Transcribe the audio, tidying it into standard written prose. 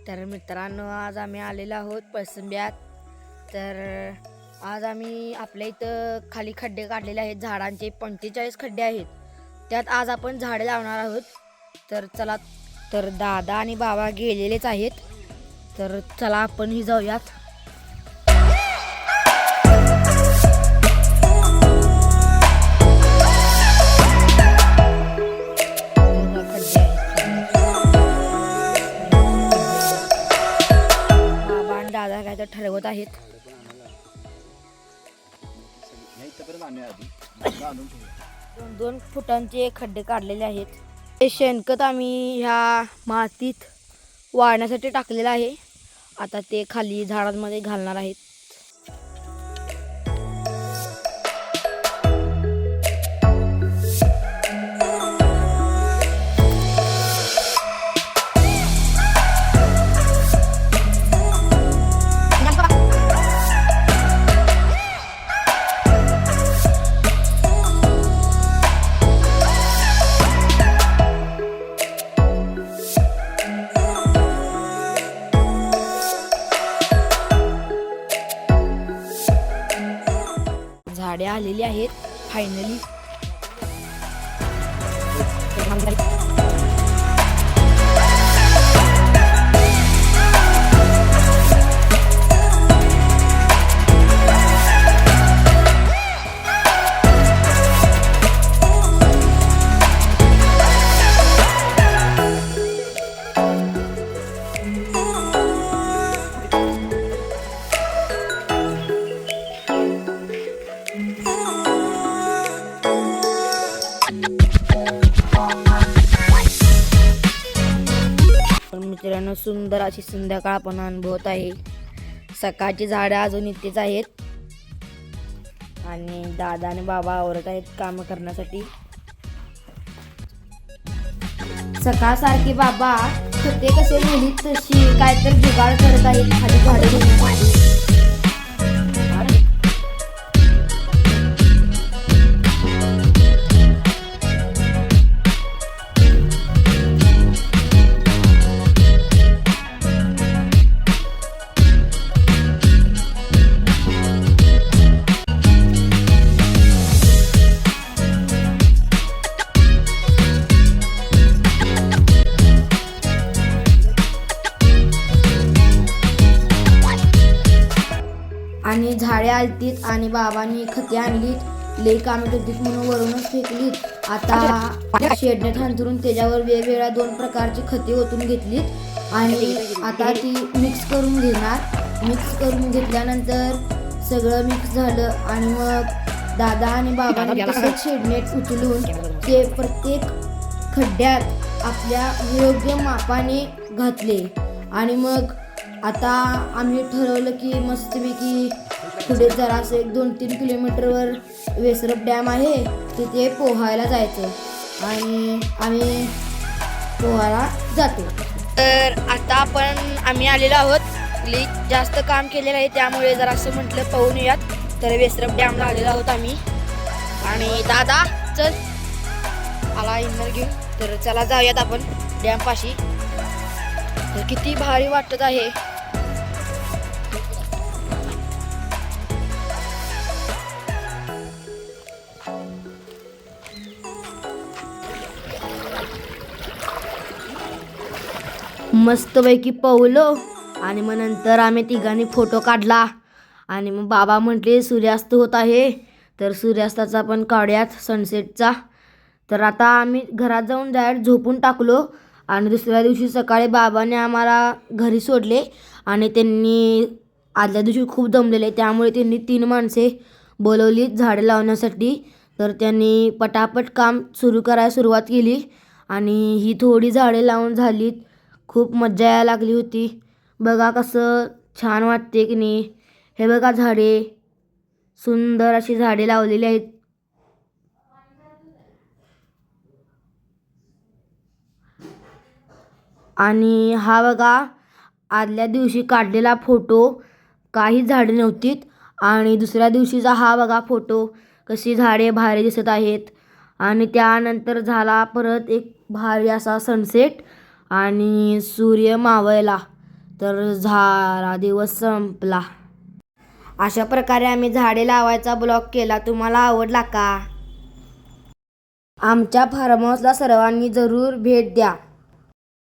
तर मित्रांनो, आज आम्ही आलेलो आहोत पळसंब्यात. तर आज आम्ही आपल्या इथं खाली खड्डे काढलेले आहेत, झाडांचे 45 खड्डे आहेत. त्यात आज आपण झाडे लावणार आहोत. तर चला, तर दादा आणि बाबा गेलेलेच आहेत. तर चला आपणही जाऊयात. दादा काय तर ठरवत आहेत. दोन फुटांचे खड्डे काढलेले आहेत. हे शेणखत आम्ही ह्या मातीत वाळण्यासाठी टाकलेलं आहे. आता ते खाली झाडांमध्ये घालणार आहेत. झाडे आलेली आहेत फायनली. मित्रांनो, सुंदर अशी संध्याकाळ आपण अनुभवत आहे. सकाळची झाडं अजून इथेच आहेत आणि दादा आणि बाबा आवरत आहेत काम करण्यासाठी. सकाळ सारखी बाबा खते कसे नेली तशी काय तर जुगाड करत आहेत खाली झाडे घेण्यासाठी. आणि झाडे आलतीत आणि बाबांनी खते आणलीत. लई कामे करतीत म्हणून वरूनच फेकलीत. आता शेडने थांतरून त्याच्यावर वेगवेगळ्या 2 प्रकारची खते ओतून घेतलीत आणि आता ती मिक्स करून घेणार. मिक्स करून घेतल्यानंतर सगळं मिक्स झालं आणि मग दादा आणि बाबांनी तसंच शेडनेट उचलून ते प्रत्येक खड्ड्यात आपल्या योग्य मापाने घातले. आणि मग आता आम्ही ठरवलं की मस्तपैकी पुढे जरा असं 1-2-3 किलोमीटरवर वेसरप डॅम आहे, तिथे पोहायला जायचं आणि आम्ही पोहायला जातो. तर आता आम्ही आलेलो आहोत. जास्त काम केलेलं आहे त्यामुळे जरा असं म्हटलं पाहून येऊयात. तर वेसरप डॅमला आलेलो आहोत आम्ही. आणि दादा चल आला इनर घेऊन. तर चला जाऊयात आपण डॅम पाशी. तर किती भारी वाटत आहे. मस्तपैकी पवलो आणि मग नंतर आम्ही तिघांनी फोटो काढला. आणि मग बाबा म्हटले सूर्यास्त होत आहे तर सूर्यास्ताचा पण काढूयात, सनसेटचा. तर आता आम्ही घरात जाऊन डायरेक्ट झोपून टाकलो. आणि दुसऱ्या दिवशी सकाळी बाबाने आम्हाला घरी सोडले आणि त्यांनी आदल्या दिवशी खूप दमलेले त्यामुळे त्यांनी 3 माणसे बोलवली झाडे लावण्यासाठी. तर त्यांनी पटापट काम सुरू करायला सुरुवात केली आणि ही थोडी झाडे लावून झालीत. खूप मजा यायला लागली होती. बघा कसं छान वाटते की नाही. हे बघा झाडे, सुंदर अशी झाडे लावलेली आहेत. आणि हा बघा आदल्या दिवशी काढलेला फोटो, काही झाडे नव्हतीत. आणि दुसऱ्या दिवशीचा हा बघा फोटो, कशी झाडे भारी दिसत आहेत. आणि त्यानंतर झाला परत एक भारी असा सनसेट आणि सूर्य मावळला. तर झाला दिवस संपला. अशा प्रकारे आम्ही झाडे लावायचा ब्लॉग केला. तुम्हाला आवडला का? आमच्या फार्म हाऊसला सर्वांनी जरूर भेट द्या.